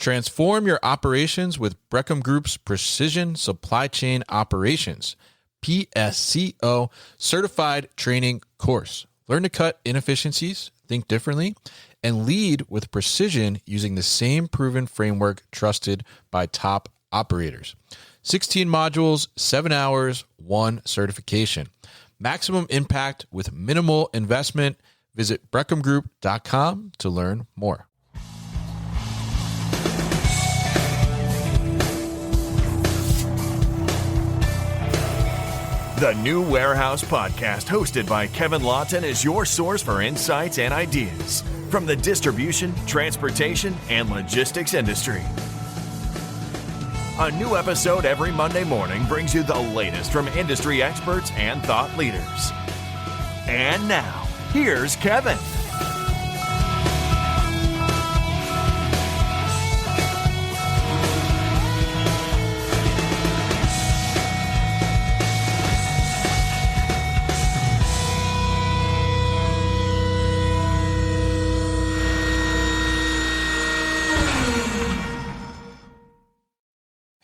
Transform your operations with Breckham Group's Precision Supply Chain Operations, PSCO certified training course. Learn to cut inefficiencies, think differently, and lead with precision using the same proven framework trusted by top operators. 16 modules, 7 hours, 1 certification. Maximum impact with minimal investment. Visit breckhamgroup.com to learn more. The New Warehouse Podcast, hosted by Kevin Lawton, is your source for insights and ideas from the distribution, transportation, and logistics industry. A new episode every Monday morning brings you the latest from industry experts and thought leaders. And now, here's Kevin.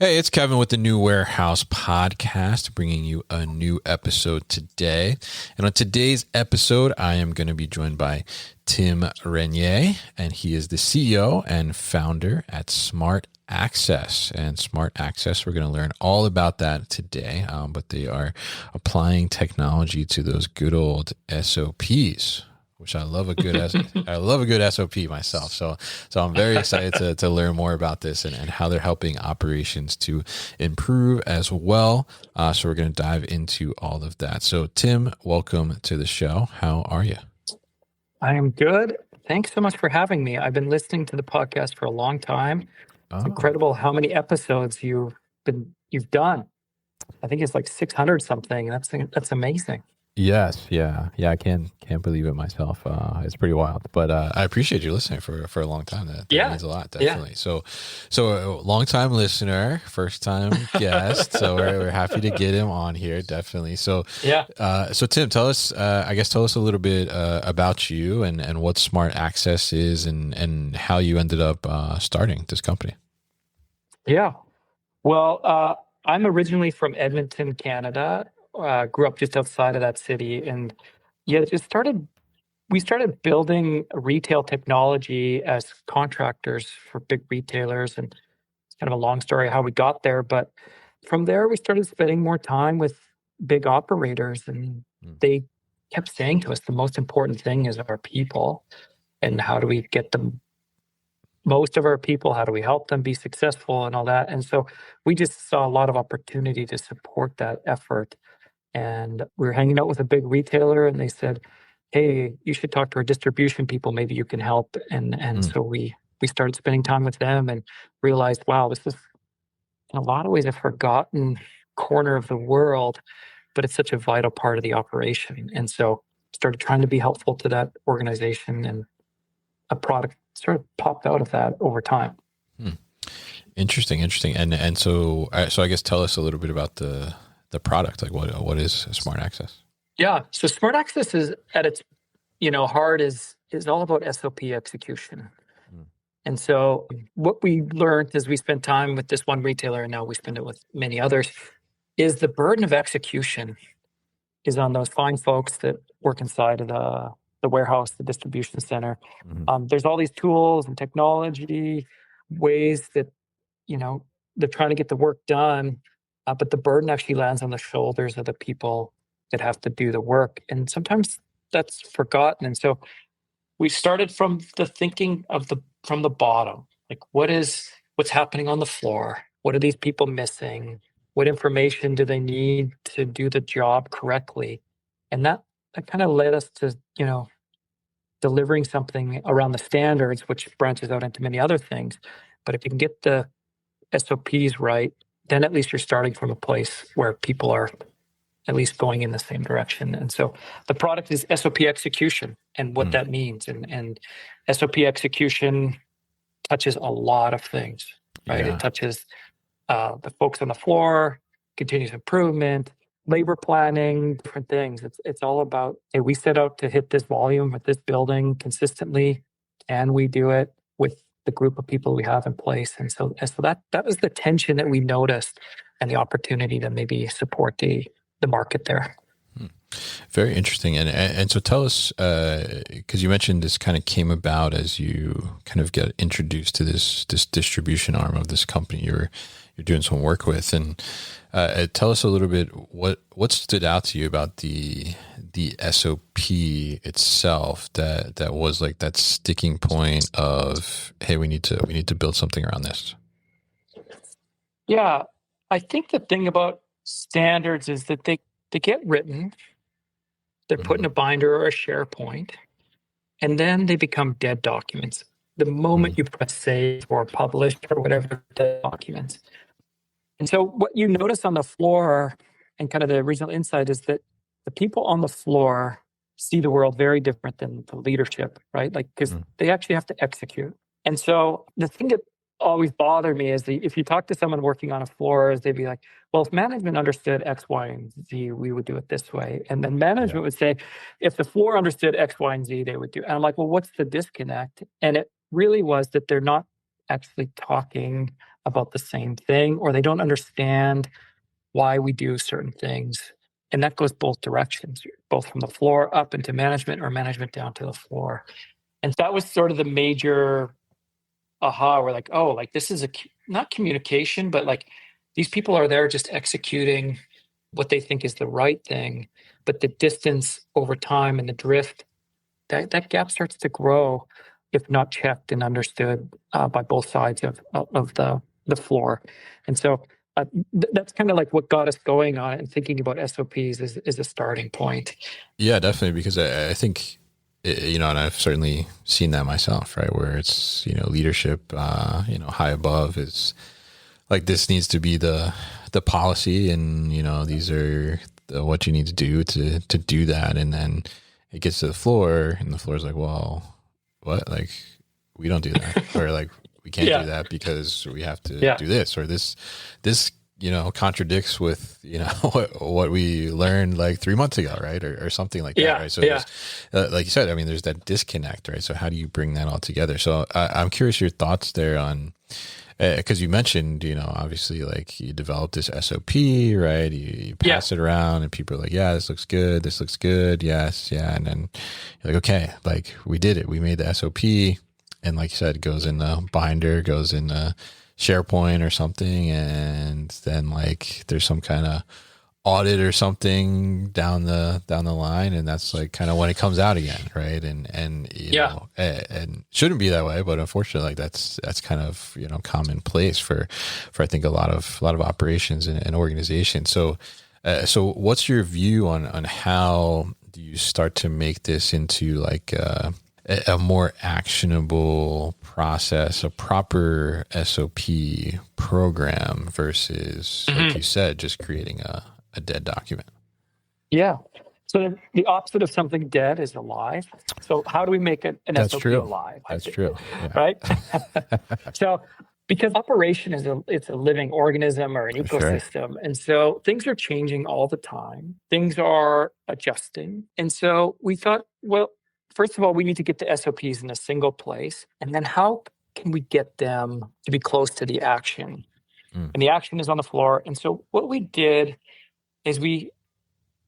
Hey, it's Kevin with the New Warehouse Podcast, bringing you a new episode today. And on today's episode, I am going to be joined by Tim Regnier, and he is the CEO and founder at Smart Access. And Smart Access, we're going to learn all about that today, but they are applying technology to those good old SOPs, which I love a good SOP myself. So I'm very excited to learn more about this and how they're helping operations to improve as well. So we're going to dive into all of that. So Tim, welcome to the show. How are you? I am good. Thanks so much for having me. I've been listening to the podcast for a long time. It's incredible how many episodes you've done. I think it's like 600 something. That's amazing. Yes. Yeah. I can't believe it myself. It's pretty wild, but I appreciate you listening for a long time. That means a lot, definitely. Yeah. So a long time listener, first time guest. So we're happy to get him on here. Definitely. So Tim, tell us a little bit about you and what Smart Access is and how you ended up starting this company. Yeah. Well, I'm originally from Edmonton, Canada. Grew up just outside of that city, and we started building retail technology as contractors for big retailers, and it's kind of a long story how we got there. But from there, we started spending more time with big operators, and they kept saying to us, the most important thing is our people, and how do we get the most of our people? How do we help them be successful and all that? And so we just saw a lot of opportunity to support that effort. And we were hanging out with a big retailer, and they said, "Hey, you should talk to our distribution people. Maybe you can help." And so we started spending time with them and realized, wow, this is in a lot of ways a forgotten corner of the world, but it's such a vital part of the operation. And so started trying to be helpful to that organization, and a product sort of popped out of that over time. Interesting. And so I guess tell us a little bit about the product. Like what is Smart Access? Yeah. So Smart Access is at its, heart is all about SOP execution. And so what we learned as we spent time with this one retailer, and now we spend it with many others, is the burden of execution is on those fine folks that work inside of the warehouse, the distribution center. There's all these tools and technology, ways that, they're trying to get the work done. But the burden actually lands on the shoulders of the people that have to do the work. And sometimes that's forgotten. And so we started from the thinking from the bottom, like what's happening on the floor? What are these people missing? What information do they need to do the job correctly? And that kind of led us to, delivering something around the standards, which branches out into many other things. But if you can get the SOPs right, then at least you're starting from a place where people are at least going in the same direction. And so the product is SOP execution and what that means. And SOP execution touches a lot of things, right? Yeah. It touches the folks on the floor, continuous improvement, labor planning, different things. It's all about, hey, we set out to hit this volume at this building consistently, and we do it with the group of people we have in place. And so that was the tension that we noticed and the opportunity to maybe support the market there. Very interesting. And so tell us, because you mentioned this kind of came about as you kind of get introduced to this distribution arm of this company you're doing some work with, and tell us a little bit what stood out to you about the SOP itself that was like that sticking point of, hey, we need to build something around this. Yeah, I think the thing about standards is that they get written, they're put in a binder or a SharePoint, and then they become dead documents the moment you press save or publish or whatever the documents. And so what you notice on the floor and kind of the regional insight is that the people on the floor see the world very different than the leadership, right? Like, because they actually have to execute. And so the thing that always bothered me is if you talk to someone working on a floor, is they'd be like, well, if management understood X, Y, and Z, we would do it this way. And then management would say, if the floor understood X, Y, and Z, they would do it. And I'm like, well, what's the disconnect? And it really was that they're not actually talking about the same thing, or they don't understand why we do certain things. And that goes both directions, both from the floor up into management or management down to the floor. And that was sort of the major aha. We're like, oh, like this is not communication, but like these people are there just executing what they think is the right thing. But the distance over time and the drift, that gap starts to grow if not checked and understood by both sides of the floor. And so that's kind of like what got us going on it, and thinking about SOPs is a starting point. Yeah, definitely, because I think, and I've certainly seen that myself, right? Where it's, leadership, high above is like, this needs to be the policy, and, these are what you need to do to do that. And then it gets to the floor, and the floor is like, well, what? Like, we don't do that. Or like, we can't do that because we have to do this, or this, contradicts with, what we learned like 3 months ago, right? Or something like that, right? So like you said, I mean, there's that disconnect, right? So how do you bring that all together? So I'm curious your thoughts there on, because you mentioned, obviously, like, you developed this SOP, right? You pass it around, and people are like, yeah, this looks good. This looks good. Yes. Yeah. And then you're like, okay, like, we did it. We made the SOP. And like you said, it goes in the binder, goes in the SharePoint or something. And then like, there's some kind of audit or something down the line, and that's like kind of when it comes out again, right? And you know, and shouldn't be that way, but unfortunately, like that's kind of commonplace for I think a lot of operations and organizations. So what's your view on how do you start to make this into like a more actionable process, a proper SOP program versus, like you said, just creating a dead document? Yeah. So the opposite of something dead is alive. So how do we make an SOP alive? That's true. Yeah. Right? So because operation it's a living organism or an ecosystem. Sure. And so things are changing all the time. Things are adjusting. And so we thought, well, first of all, we need to get the SOPs in a single place. And then how can we get them to be close to the action? And the action is on the floor. And so what we did is we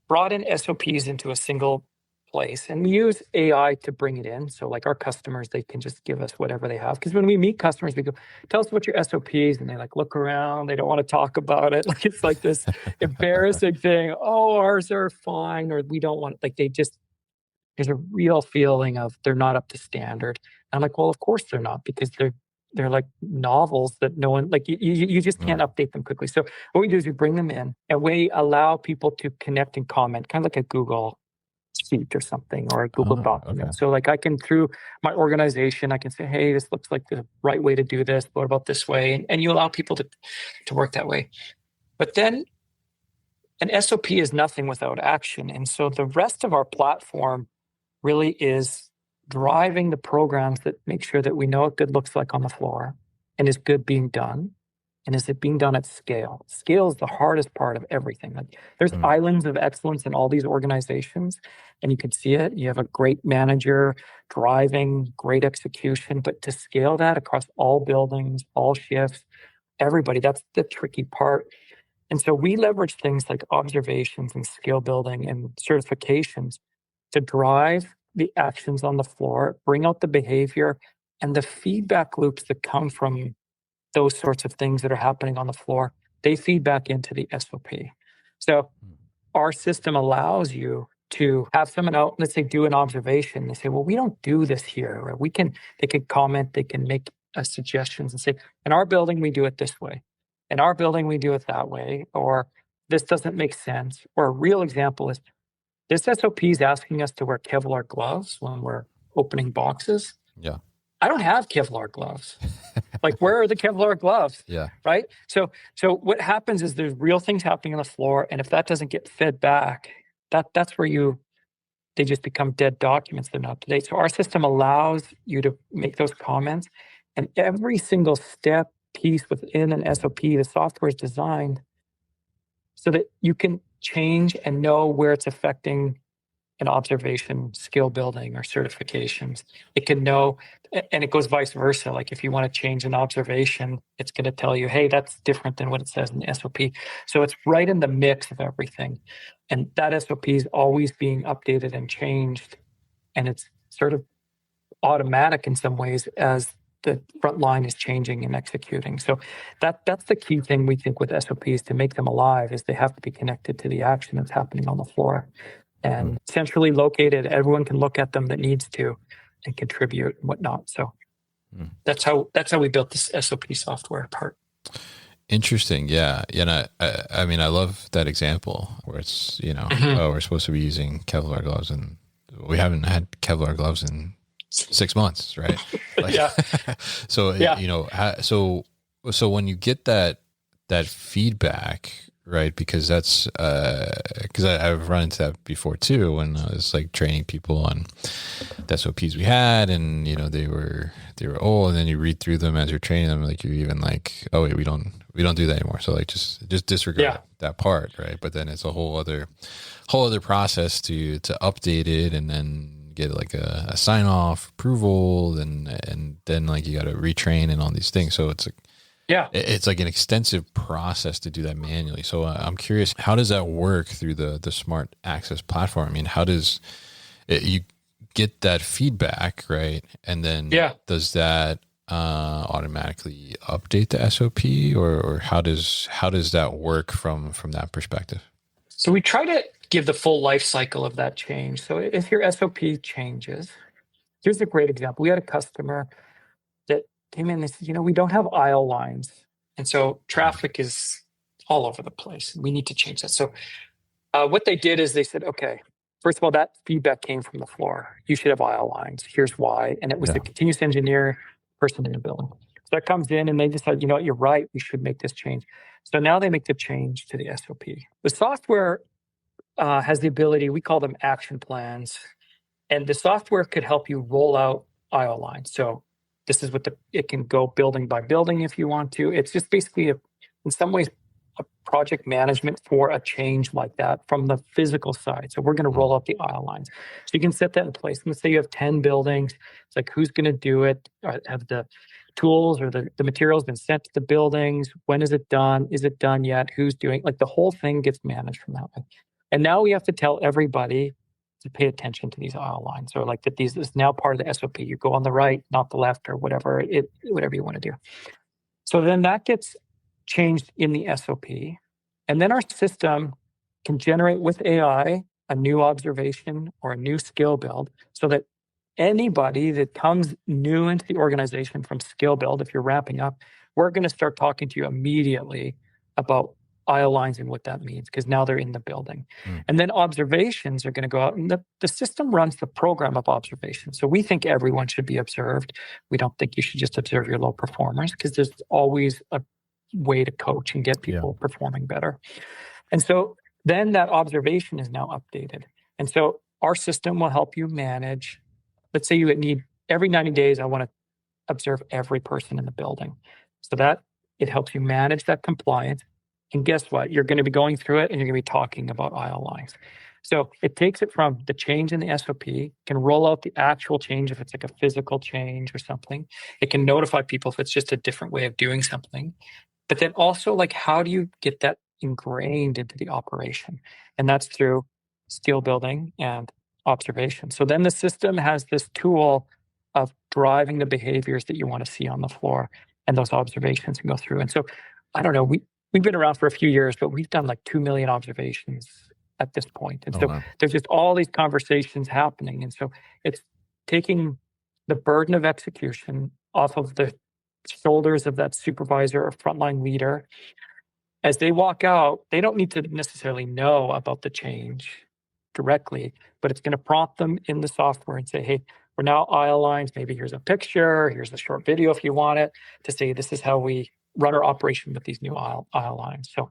brought in SOPs into a single place, and we use AI to bring it in. So like our customers, they can just give us whatever they have. Because when we meet customers, we go, tell us what your SOPs, and they like look around. They don't want to talk about it. Like it's like this embarrassing thing. Oh, ours are fine, or we don't want, like there's a real feeling of they're not up to standard. And I'm like, well, of course they're not, because they're like novels that no one, like you just can't update them quickly. So what we do is we bring them in and we allow people to connect and comment, kind of like a Google Sheet or something, or a Google document. Okay. So like I can, through my organization, I can say, hey, this looks like the right way to do this. What about this way? And you allow people to work that way. But then an SOP is nothing without action. And so the rest of our platform really is driving the programs that make sure that we know what good looks like on the floor and is good being done. And is it being done at scale? Scale is the hardest part of everything. Like, there's islands of excellence in all these organizations, and you can see it. You have a great manager driving great execution, but to scale that across all buildings, all shifts, everybody, that's the tricky part. And so we leverage things like observations and skill building and certifications to drive the actions on the floor, bring out the behavior and the feedback loops that come from those sorts of things that are happening on the floor. They feed back into the SOP. So our system allows you to have someone out, let's say, do an observation. They say, well, we don't do this here. Or they can comment, they can make suggestions and say, in our building, we do it this way. In our building, we do it that way. Or this doesn't make sense. Or a real example is this SOP is asking us to wear Kevlar gloves when we're opening boxes. Yeah. I don't have Kevlar gloves. Like, where are the Kevlar gloves? Yeah. Right. So what happens is there's real things happening on the floor. And if that doesn't get fed back, that's where they just become dead documents. They're not up to date. So our system allows you to make those comments, and every single step, piece within an SOP, the software is designed so that you can change and know where it's affecting an observation, skill building, or certifications. It can know, and it goes vice versa. Like, if you want to change an observation, it's going to tell you, hey, that's different than what it says in the SOP. So it's right in the mix of everything. And that SOP is always being updated and changed. And it's sort of automatic in some ways as the front line is changing and executing. So that's the key thing we think with SOPs to make them alive, is they have to be connected to the action that's happening on the floor. And centrally located, everyone can look at them that needs to and contribute and whatnot. So that's how we built this SOP software part. Interesting. Yeah. And I mean, I love that example where it's, oh, we're supposed to be using Kevlar gloves, and we haven't had Kevlar gloves in 6 months. Right. Like, Yeah. So, so when you get that feedback, right? Because that's, because I've run into that before too, when I was like training people on the SOPs we had, and they were old, and then you read through them as you're training them, like you're even like, oh wait, we don't do that anymore. So like just disregard that part, right? But then it's a whole other process to update it, and then get like a sign off approval, and then like you got to retrain and all these things. So it's like, it's like an extensive process to do that manually. So I'm curious, how does that work through the Smart Access platform? I mean, how does you get that feedback, right? And then does that automatically update the SOP, or how does that work from that perspective? So we try to give the full life cycle of that change. So if your SOP changes, here's a great example. We had a customer that came in and said, we don't have aisle lines. And so traffic is all over the place. We need to change that. So what they did is they said, okay, first of all, that feedback came from the floor. You should have aisle lines. Here's why. And it was the continuous engineer person in the building. So that comes in and they decide, you're right, we should make this change. So now they make the change to the SOP. The software has the ability, we call them action plans. And the software could help you roll out aisle lines. So this is it can go building by building if you want to. It's just basically, in some ways, a project management for a change like that from the physical side. So we're going to roll out the aisle lines. So you can set that in place. Let's say you have 10 buildings. It's like, who's going to do it? Have the tools or the materials been sent to the buildings? When is it done? Is it done yet? Who's doing it? Like, the whole thing gets managed from that way. And now we have to tell everybody to pay attention to these aisle lines, or like that this is now part of the SOP. You go on the right, not the left, or whatever you want to do. So then that gets changed in the SOP. And then our system can generate with AI a new observation or a new skill build, so that anybody that comes new into the organization from skill build, if you're ramping up, we're going to start talking to you immediately about aisle lines and what that means, because now they're in the building. And then observations are going to go out, and the system runs the program of observations. So we think everyone should be observed. We don't think you should just observe your low performers, because there's always a way to coach and get people performing better. And so then that observation is now updated. And so our system will help you manage. Let's say you need every 90 days, I want to observe every person in the building. So that It helps you manage that compliance. And guess what? You're going to be going through it and you're going to be talking about aisle lines. So it takes it from the change in the SOP, can roll out the actual change if it's like a physical change or something. It can notify people if it's just a different way of doing something. But then also, like, how do you get that ingrained into the operation? And that's through skill building and observation. So then the system has this tool of driving the behaviors that you want to see on the floor, and those observations can go through. And so, I don't know, we've been around for a few years, but we've done like 2 million observations at this point. And so there's just all these conversations happening. And so it's taking the burden of execution off of the shoulders of that supervisor or frontline leader. As they walk out, they don't need to necessarily know about the change directly, but it's going to prompt them in the software and say, hey, we're now aisle lines. Maybe here's a picture, here's a short video if you want it, to say this is how we run our operation with these new aisle lines. So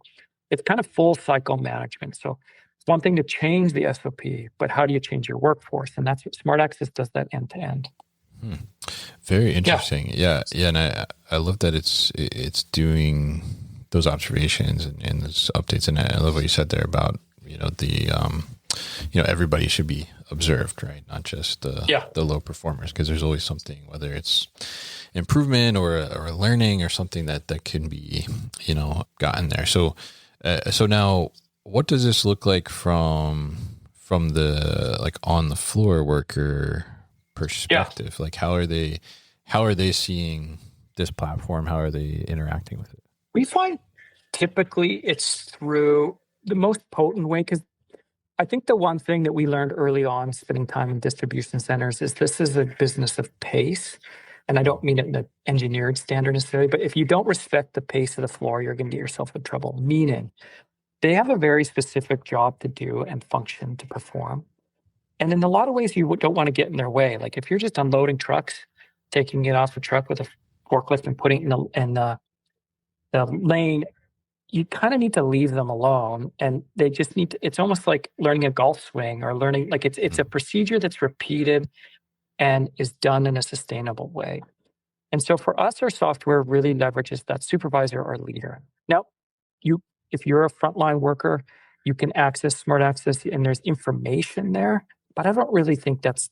it's kind of full cycle management. So it's one thing to change the SOP, but how do you change your workforce? And that's what Smart Access does, that end to end. Very interesting. Yeah. And I love that it's doing those observations and those updates. And I love what you said there about, everybody should be observed, right? Not just the low performers, because there's always something, whether it's improvement or learning or something that can be, gotten there. So now what does this look like from the, like, on the floor worker perspective? Like, how are they seeing this platform? How are they interacting with it? We find typically it's through the most potent way, because I think the one thing that we learned early on spending time in distribution centers is this is a business of pace. And I don't mean it in an engineered standard necessarily, but if you don't respect the pace of the floor, you're going to get yourself in trouble. Meaning they have a very specific job to do and function to perform. And in a lot of ways, you don't want to get in their way. Like if you're just unloading trucks, taking it off a truck with a forklift and putting it in the lane, you kind of need to leave them alone. And they just need to, it's almost like learning a golf swing or learning, like it's a procedure that's repeated and is done in a sustainable way. And so for us, our software really leverages that supervisor or leader. Now, if you're a frontline worker, you can access Smart Access and there's information there, but I don't really think that's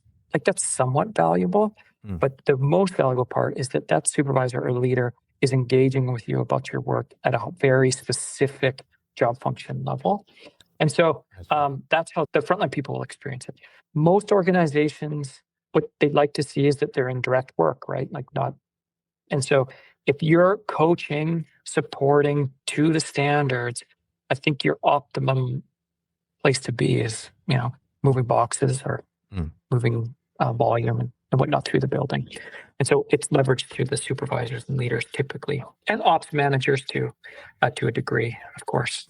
somewhat valuable. But the most valuable part is that supervisor or leader is engaging with you about your work at a very specific job function level. And so that's how the frontline people will experience it. Most organizations, what they'd like to see is that they're in direct work, right? And so if you're coaching, supporting to the standards, I think your optimum place to be is, moving boxes or moving volume and whatnot through the building. And so it's leveraged through the supervisors and leaders typically, and ops managers too, to a degree, of course.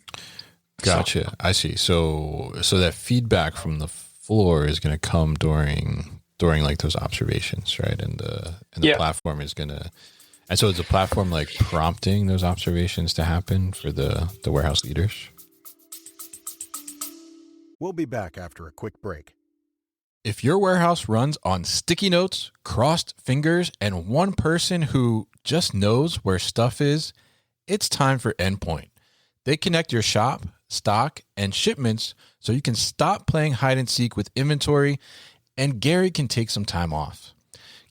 Gotcha. So, I see. So that feedback from the floor is going to come during like those observations, right? And the platform is going to, and so is the platform like prompting those observations to happen for the warehouse leaders? We'll be back after a quick break. If your warehouse runs on sticky notes, crossed fingers, and one person who just knows where stuff is, it's time for Endpoint. They connect your shop, stock, and shipments so you can stop playing hide and seek with inventory, and Gary can take some time off.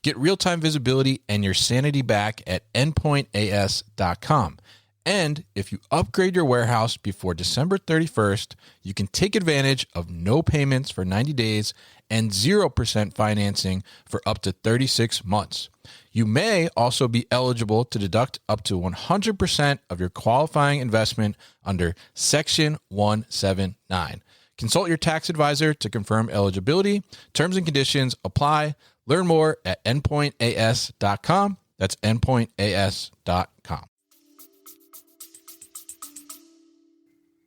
Get real-time visibility and your sanity back at endpointas.com. And if you upgrade your warehouse before December 31st, you can take advantage of no payments for 90 days and 0% financing for up to 36 months. You may also be eligible to deduct up to 100% of your qualifying investment under Section 179. Consult your tax advisor to confirm eligibility. Terms and conditions apply. Learn more at endpointas.com. That's endpointas.com.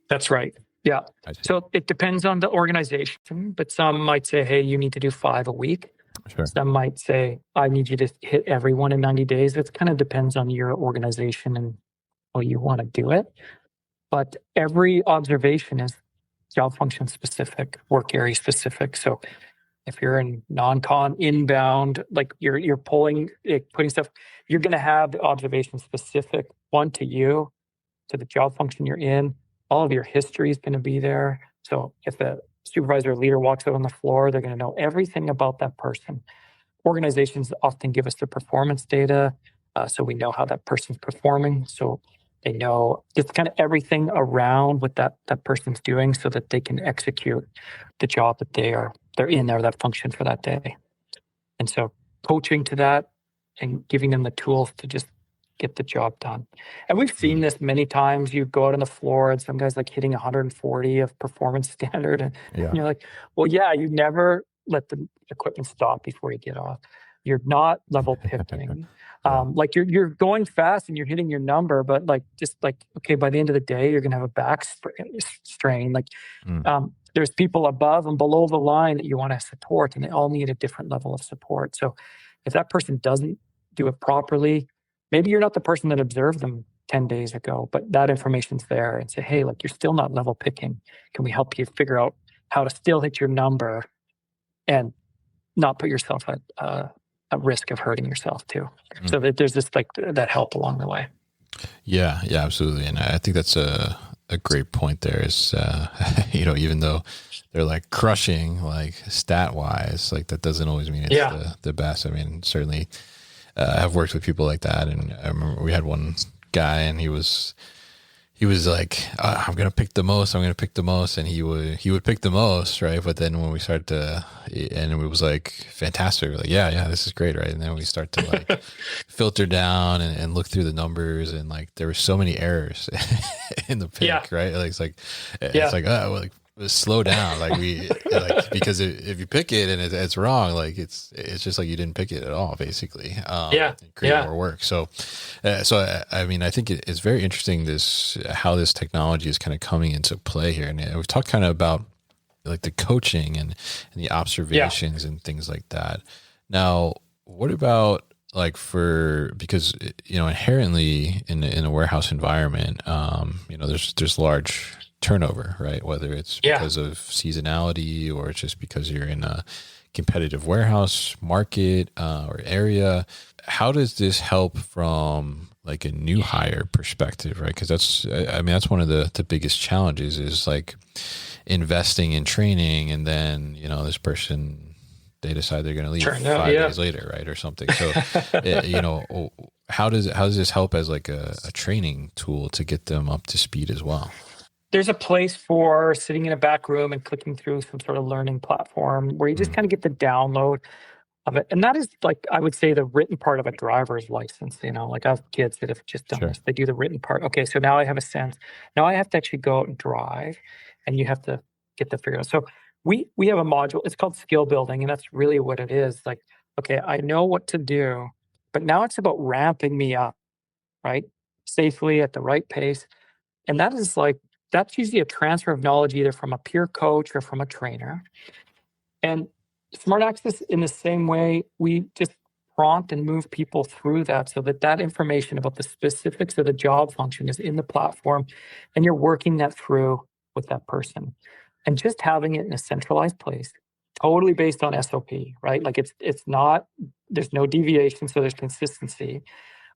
That's right. Yeah. So it depends on the organization, but some might say, hey, you need to do 5 a week. Sure. Some might say, I need you to hit everyone in 90 days. It kind of depends on your organization and how you want to do it. But every observation is job function specific, work area specific. So if you're in non-con inbound, like you're putting stuff, you're going to have the observation specific one, to you, to the job function you're in. All of your history is going to be there. So if a supervisor or leader walks out on the floor, they're going to know everything about that person. Organizations often give us the performance data, so we know how that person's performing. So they know just kind of everything around what that person's doing, so that they can execute the job that they're in, or that function for that day. And so coaching to that and giving them the tools to just get the job done. And we've seen this many times. You go out on the floor and some guy's like hitting 140 of performance standard. And you're like, well, yeah, you never let the equipment stop before you get off. You're not level picking. Like you're going fast and you're hitting your number, but like, just like, okay, by the end of the day, you're going to have a back strain. Like there's people above and below the line that you want to support, and they all need a different level of support. So if that person doesn't do it properly, maybe you're not the person that observed them 10 days ago, but that information's there, and say, hey, like, you're still not level picking. Can we help you figure out how to still hit your number and not put yourself at risk of hurting yourself too? So that there's just like that help along the way. Yeah, absolutely. And I think that's a great point there is, even though they're like crushing, like stat wise, like that doesn't always mean it's the best. I mean, certainly I've worked with people like that. And I remember we had one guy and he was like, I'm going to pick the most. And he would pick the most. Right. But then when we started and it was like, fantastic. We're like, yeah, this is great. Right. And then we start to like filter down and look through the numbers, and like, there were so many errors in the pick. Right. It's like, slow down. Like because if you pick it and it's wrong, like it's just like you didn't pick it at all, basically. Create more work. So I mean, I think it's very interesting how this technology is kind of coming into play here, and we've talked kind of about like the coaching and the observations and things like that. Now, what about like because inherently in a warehouse environment, there's large turnover, right? Whether it's because of seasonality or it's just because you're in a competitive warehouse market or area. How does this help from like a new hire perspective, right? Because that's one of the biggest challenges is like investing in training, and then this person, they decide they're going to leave 5 days later, right, or something. So how does this help as like a training tool to get them up to speed as well? There's a place for sitting in a back room and clicking through some sort of learning platform where you just kind of get the download of it. And that is, like, I would say, the written part of a driver's license. Like I have kids that have just done this. They do the written part. Okay, so now I have a sense. Now I have to actually go out and drive, and you have to get the figure out. So we have a module. It's called skill building, and that's really what it is. Like, okay, I know what to do, but now it's about ramping me up, right? Safely at the right pace. And that's usually a transfer of knowledge either from a peer coach or from a trainer. And Smart Access, in the same way, we just prompt and move people through that so that information about the specifics of the job function is in the platform, and you're working that through with that person. And just having it in a centralized place, totally based on SOP, right? Like it's not, there's no deviation, so there's consistency.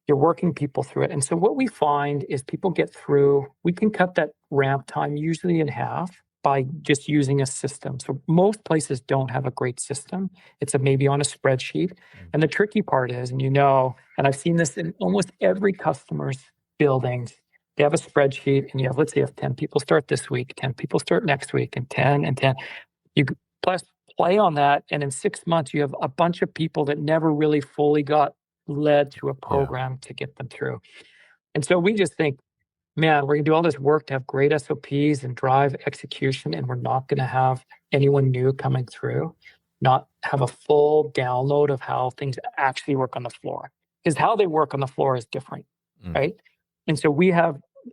You're working people through it. And so what we find is people get through, we can cut that ramp time usually in half by just using a system. So most places don't have a great system. It's maybe on a spreadsheet. And the tricky part is, and I've seen this in almost every customer's buildings, they have a spreadsheet, and let's say you have 10 people start this week, 10 people start next week, and 10 and 10. You plus play on that, and in 6 months, you have a bunch of people that never really fully got led to a program to get them through. And so we just think, man, we're going to do all this work to have great SOPs and drive execution, and we're not going to have anyone new coming through, not have a full download of how things actually work on the floor. Because how they work on the floor is different, right? And so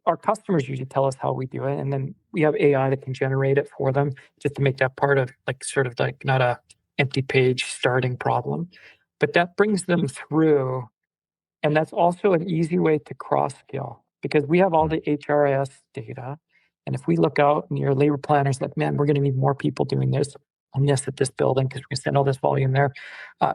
our customers usually tell us how we do it, and then we have AI that can generate it for them just to make that part of not a empty page starting problem. But that brings them through, and that's also an easy way to cross-skill, because we have all the HRIS data, and if we look out and your labor planner's like, man, we're going to need more people doing this, on this at this building because we can send all this volume there.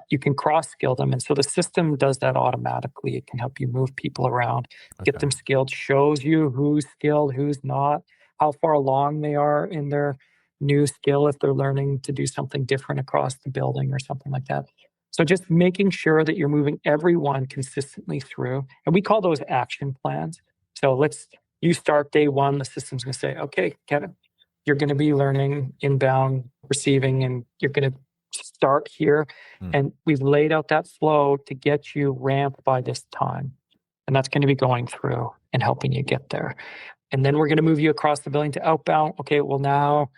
You can cross-skill them. And so the system does that automatically. It can help you move people around, get them skilled, shows you who's skilled, who's not, how far along they are in their new skill if they're learning to do something different across the building or something like that. So just making sure that you're moving everyone consistently through. And we call those action plans. So you start day one, the system's going to say, okay, Kevin, you're going to be learning inbound receiving, and you're going to start here. And we've laid out that flow to get you ramped by this time. And that's going to be going through and helping you get there. And then we're going to move you across the building to outbound. Okay, well, now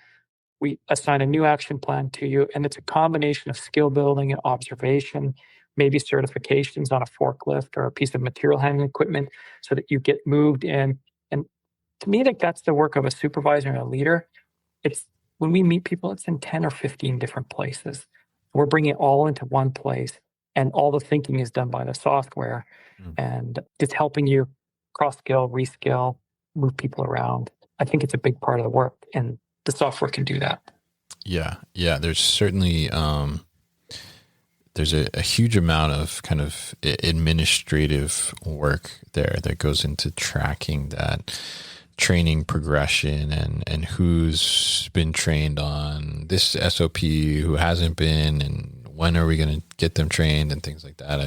we assign a new action plan to you. And it's a combination of skill building and observation, maybe certifications on a forklift or a piece of material handling equipment so that you get moved in. And to me, that's the work of a supervisor and a leader. It's when we meet people, it's in 10 or 15 different places. We're bringing it all into one place, and all the thinking is done by the software. And it's helping you cross-skill, reskill, move people around. I think it's a big part of the work, and the software can do that. Yeah. There's certainly there's a huge amount of kind of administrative work there that goes into tracking that training progression and who's been trained on this SOP, who hasn't been, and when are we going to get them trained and things like that.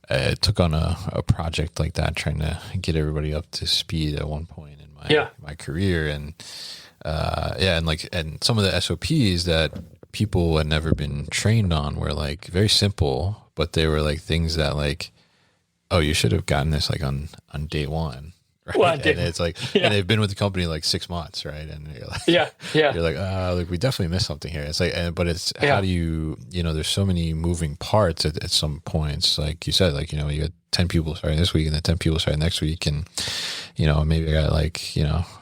I took on a project like that, trying to get everybody up to speed at one point in my career. And and some of the SOPs that people had never been trained on were like very simple, but they were like things that like, oh, you should have gotten this like on day one. Right. Well, and it's like, and they've been with the company like 6 months. Right. And you're like, you're like, we definitely missed something here. It's like, but it's how do you, there's so many moving parts at some points, like you said, like, you got 10 people starting this week and then 10 people starting next week. And, maybe I got like,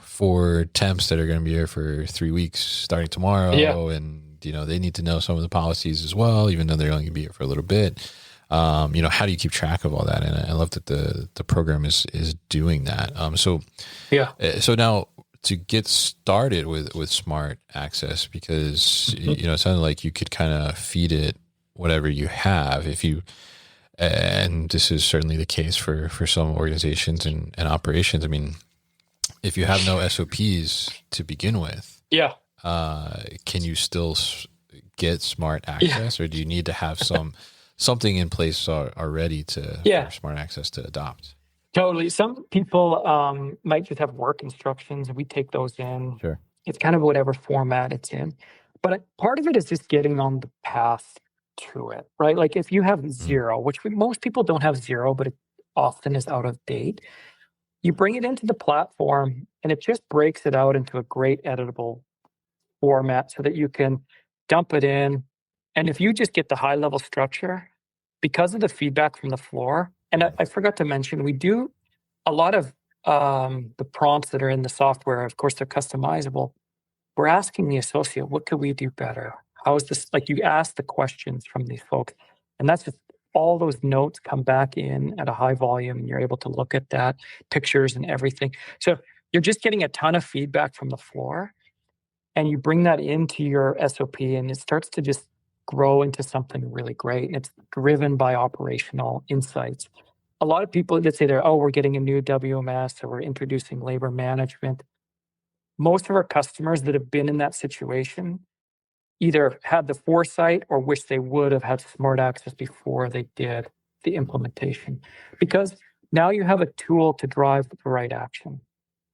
4 temps that are going to be here for 3 weeks starting tomorrow. And, they need to know some of the policies as well, even though they're only going to be here for a little bit. How do you keep track of all that? And I love that the program is doing that. So now to get started with Smart Access, because, it sounded like you could kind of feed it whatever you have and this is certainly the case for some organizations and operations. I mean, if you have no SOPs to begin with, can you still get Smart Access, or do you need to have something in place already for Smart Access to adopt? Totally. Some people might just have work instructions, and we take those in. Sure. It's kind of whatever format it's in. But part of it is just getting on the path to it, right? Like if you have zero, which most people don't have zero, but it often is out of date, you bring it into the platform and it just breaks it out into a great editable format so that you can dump it in. And if you just get the high level structure, because of the feedback from the floor, and I forgot to mention, we do a lot of the prompts that are in the software, of course, they're customizable. We're asking the associate, what could we do better? How is this? Like, you ask the questions from these folks, and that's just all those notes come back in at a high volume, and you're able to look at that, pictures and everything. So you're just getting a ton of feedback from the floor, and you bring that into your SOP, and it starts to just grow into something really great. And it's driven by operational insights. A lot of people that say we're getting a new WMS, or we're introducing labor management. Most of our customers that have been in that situation either had the foresight or wish they would have had Smart Access before they did the implementation, because now you have a tool to drive the right action.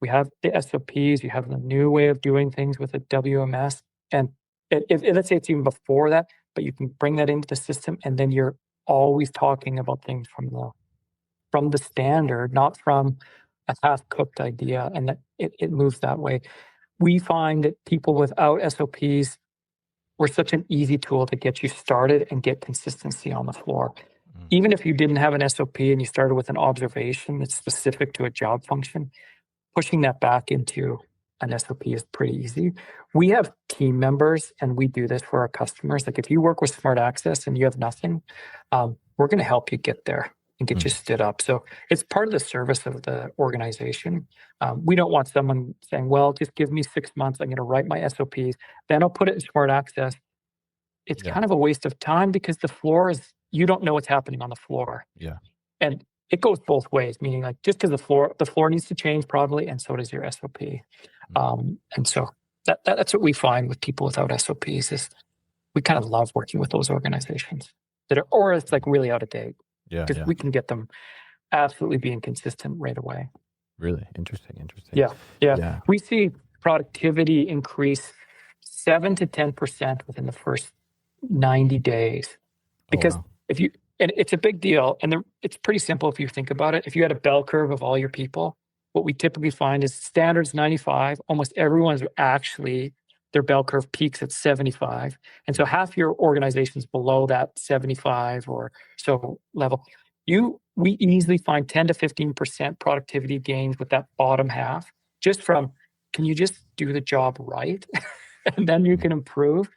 We have the SOPs, you have the new way of doing things with a WMS, and let's say it's even before that, but you can bring that into the system, and then you're always talking about things from the standard, not from a half-cooked idea, and that it moves that way. We find that people without SOPs, we're such an easy tool to get you started and get consistency on the floor. Even if you didn't have an SOP and you started with an observation that's specific to a job function, pushing that back into an SOP is pretty easy. We have team members, and we do this for our customers. Like if you work with Smart Access and you have nothing, we're going to help you get there. and get you stood up. So it's part of the service of the organization. We don't want someone saying, well, just give me 6 months. I'm going to write my SOPs. Then I'll put it in Smart Access. It's kind of a waste of time because you don't know what's happening on the floor. Yeah. And it goes both ways, meaning like just because the floor needs to change probably, and so does your SOP. And so that's what we find with people without SOPs is we kind of love working with those organizations or it's like really out of date. Because we can get them absolutely being consistent right away. Really interesting. Yeah. We see productivity increase 7 to 10% within the first 90 days. Because and it's a big deal, and it's pretty simple if you think about it. If you had a bell curve of all your people, what we typically find is standards 95. Almost everyone's actually their bell curve peaks at 75, and so half your organization's below that 75 or so level. We easily find 10 to 15% productivity gains with that bottom half, just from can you just do the job right, and then you can improve.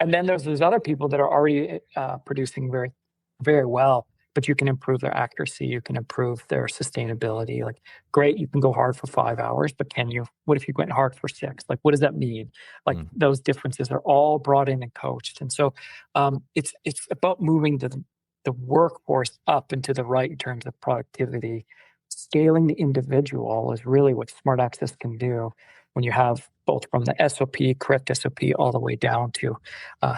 And then there's those other people that are already producing very, very well, but you can improve their accuracy. You can improve their sustainability. Like, great, you can go hard for 5 hours, but what if you went hard for 6? Like, what does that mean? Like, those differences are all brought in and coached. And so it's about moving the workforce up and to the right in terms of productivity. Scaling the individual is really what Smart Access can do when you have both from the SOP, correct SOP, all the way down to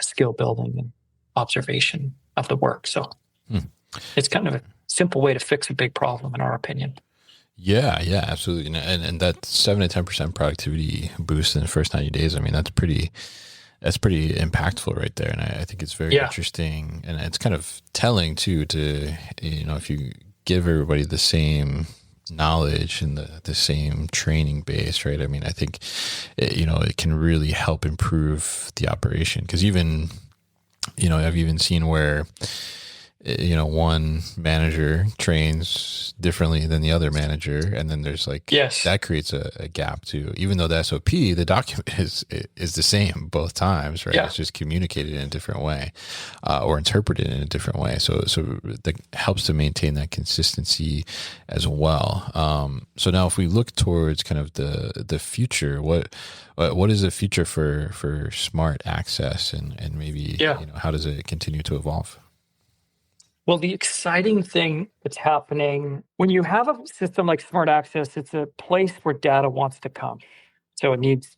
skill building and observation of the work. So it's kind of a simple way to fix a big problem, in our opinion. Yeah, absolutely. And that 7 to 10% productivity boost in the first 90 days, I mean, that's pretty impactful right there. And I think it's very interesting. And it's kind of telling too, if you give everybody the same knowledge and the same training base, right? I mean, I think, it can really help improve the operation. Because even, I've even seen where, one manager trains differently than the other manager, and then there's that creates a gap too. Even though the SOP, the document is the same both times, right? It's just communicated in a different way, or interpreted in a different way. So that helps to maintain that consistency as well. So now, if we look towards kind of the future, what is the future for Smart Access, and maybe how does it continue to evolve? Well, the exciting thing that's happening when you have a system like Smart Access, it's a place where data wants to come. So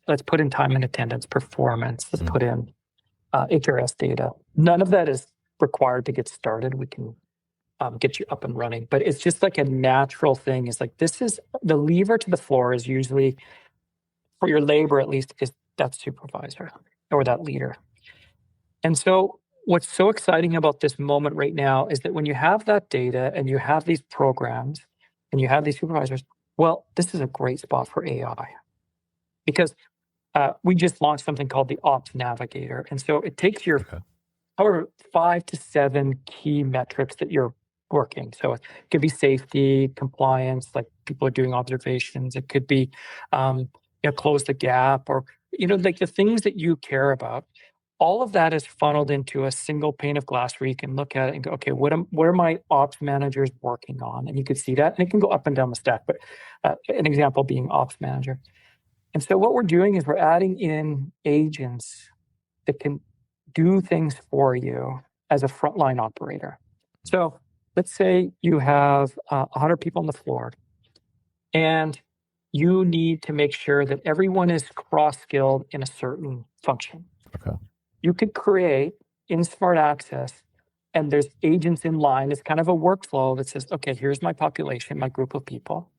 let's put in time and attendance, performance, let's put in HRS data. None of that is required to get started. We can get you up and running, but it's just like a natural thing. It's like, this is the lever to the floor is usually, for your labor at least, is that supervisor or that leader. And so what's so exciting about this moment right now is that when you have that data and you have these programs and you have these supervisors, well, this is a great spot for AI, because we just launched something called the Ops Navigator. And so it takes your however 5 to 7 key metrics that you're working. So it could be safety, compliance, like people are doing observations. It could be close the gap, or like the things that you care about. All of that is funneled into a single pane of glass where you can look at it and go, okay, what are my ops managers working on? And you can see that, and it can go up and down the stack. But an example being ops manager. And so what we're doing is we're adding in agents that can do things for you as a frontline operator. So let's say you have 100 people on the floor, and you need to make sure that everyone is cross-skilled in a certain function. Okay. You could create in Smart Access, and there's agents in line. It's kind of a workflow that says, okay, here's my population, my group of people.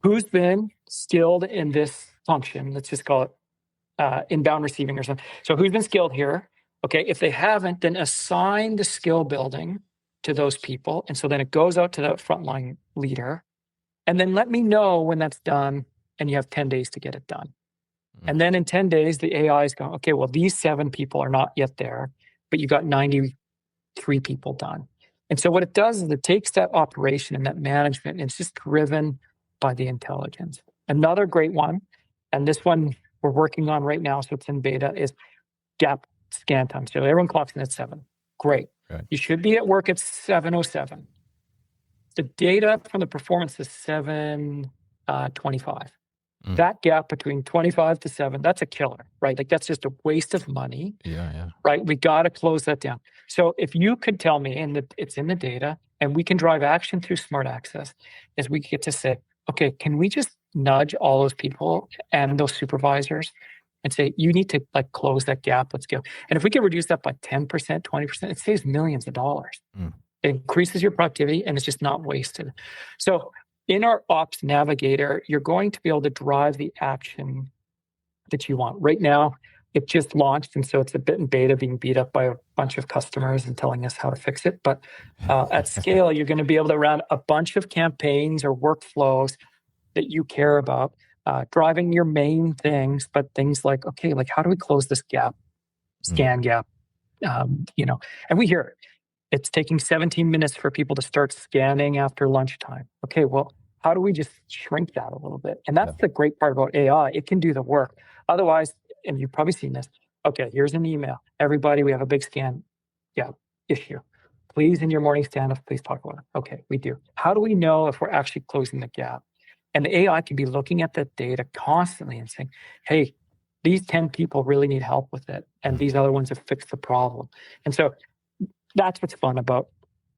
Who's been skilled in this function? Let's just call it inbound receiving or something. So who's been skilled here? Okay, if they haven't, then assign the skill building to those people. And so then it goes out to that frontline leader. And then let me know when that's done, and you have 10 days to get it done. And then in 10 days, the AI is going, okay, well, these 7 people are not yet there, but you got 93 people done. And so what it does is it takes that operation and that management, and it's just driven by the intelligence. Another great one, and this one we're working on right now, so it's in beta, is gap scan time. So everyone clocks in at 7. Great. You should be at work at 7:07. the data from the performance is 725. That gap between 25 to 7, that's a killer, right? Like that's just a waste of money. Yeah. Right? We got to close that down. So if you could tell me, and it's in the data, and we can drive action through Smart Access, is we get to say, okay, can we just nudge all those people and those supervisors and say, you need to like close that gap, let's go. And if we can reduce that by 10%, 20%, it saves millions of dollars. It increases your productivity and it's just not wasted. So in our Ops Navigator, you're going to be able to drive the action that you want. Right now, it just launched, and so it's a bit in beta, being beat up by a bunch of customers and telling us how to fix it. But at scale, you're going to be able to run a bunch of campaigns or workflows that you care about, driving your main things, but things like, okay, like how do we close this gap, scan gap, and we hear it. It's taking 17 minutes for people to start scanning after lunchtime. Okay, well, how do we just shrink that a little bit? And that's the great part about AI. It can do the work. Otherwise, and you've probably seen this, okay, here's an email. Everybody, we have a big scan issue. Please, in your morning stand-up, please talk about it. Okay, we do. How do we know if we're actually closing the gap? And the AI can be looking at that data constantly and saying, hey, these 10 people really need help with it. And these other ones have fixed the problem. And so that's what's fun about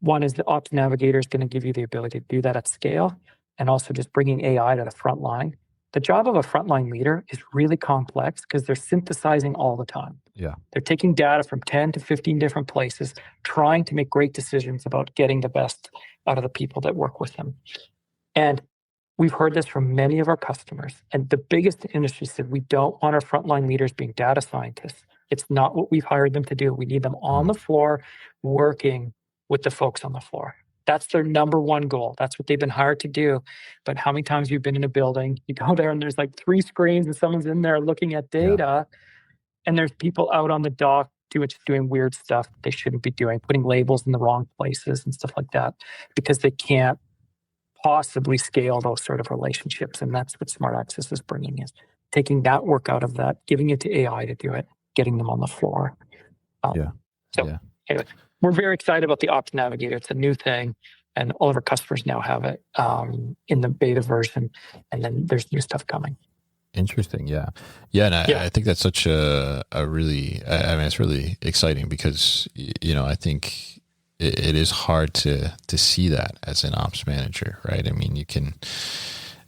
one is the Ops Navigator is going to give you the ability to do that at scale, and also just bringing AI to the front line. The job of a frontline leader is really complex because they're synthesizing all the time. Yeah. They're taking data from 10 to 15 different places, trying to make great decisions about getting the best out of the people that work with them. And we've heard this from many of our customers. And the biggest industry said, we don't want our frontline leaders being data scientists. It's not what we've hired them to do. We need them on the floor working with the folks on the floor. That's their number one goal. That's what they've been hired to do. But how many times you've been in a building, you go there and there's like 3 screens and someone's in there looking at data, and there's people out on the dock doing weird stuff they shouldn't be doing, putting labels in the wrong places and stuff like that, because they can't possibly scale those sort of relationships. And that's what Smart Access is bringing, is taking that work out of that, giving it to AI to do it, getting them on the floor. Anyway, we're very excited about the Ops Navigator. It's a new thing, and all of our customers now have it in the beta version, and then there's new stuff coming. Interesting. Yeah. And I think that's such a really, it's really exciting because, I think it is hard to see that as an ops manager, right? I mean, you can,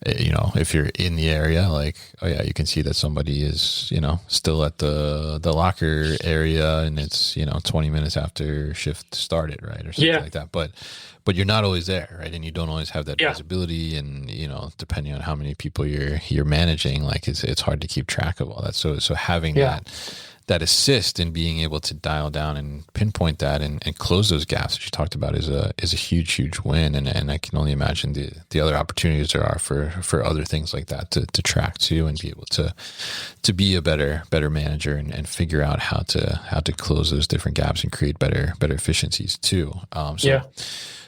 if you're in the area, like, oh yeah, you can see that somebody is, still at the locker area and it's, 20 minutes after shift started, right? Or something like that. But you're not always there, right? And you don't always have that visibility, and, depending on how many people you're managing, like it's hard to keep track of all that. So having that assist in being able to dial down and pinpoint that and close those gaps that you talked about is a huge win. And I can only imagine the other opportunities there are for other things like that to track too, and be able to be a better manager and figure out how to close those different gaps and create better efficiencies too.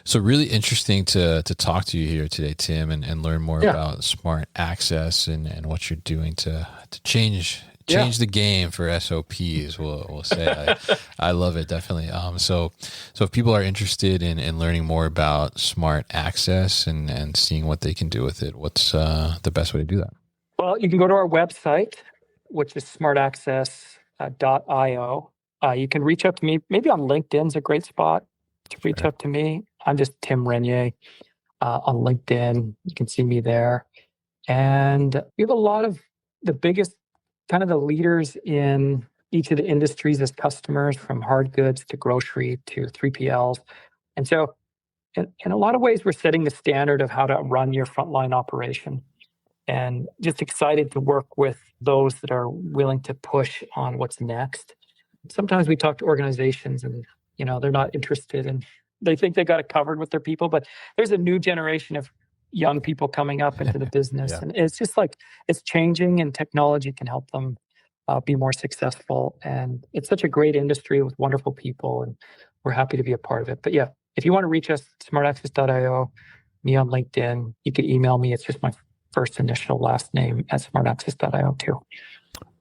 So really interesting to talk to you here today, Tim, and learn more about Smart Access and what you're doing to change the game for SOPs. We'll say. I love it, definitely. So if people are interested in learning more about Smart Access and seeing what they can do with it, what's the best way to do that? Well, you can go to our website, which is smartaccess.io. You can reach out to me. Maybe on LinkedIn's a great spot to reach out to me. I'm just Tim Regnier on LinkedIn. You can see me there. And we have a lot of the biggest kind of the leaders in each of the industries as customers, from hard goods to grocery to 3PLs. And so in a lot of ways, we're setting the standard of how to run your frontline operation, and just excited to work with those that are willing to push on what's next. Sometimes we talk to organizations and, they're not interested, and they think they got it covered with their people, but there's a new generation of young people coming up into the business. And it's just like, it's changing, and technology can help them be more successful. And it's such a great industry with wonderful people, and we're happy to be a part of it. But if you want to reach us, smartaccess.io, me on LinkedIn, you can email me. It's just my first initial last name at smartaccess.io too.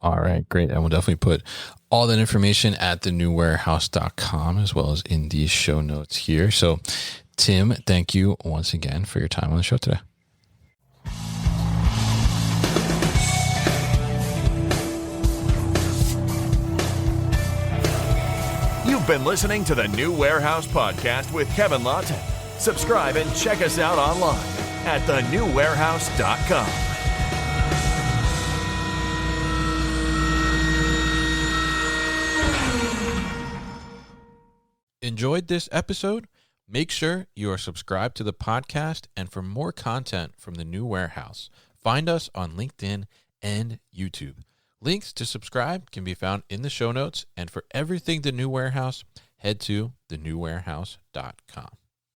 All right, great. And we'll definitely put all that information at thenewwarehouse.com as well as in these show notes here. So Tim, thank you once again for your time on the show today. You've been listening to the New Warehouse Podcast with Kevin Lawton. Subscribe and check us out online at thenewwarehouse.com. Enjoyed this episode? Make sure you are subscribed to the podcast, and for more content from the New Warehouse, find us on LinkedIn and YouTube. Links to subscribe can be found in the show notes, and for everything The New Warehouse, head to thenewwarehouse.com.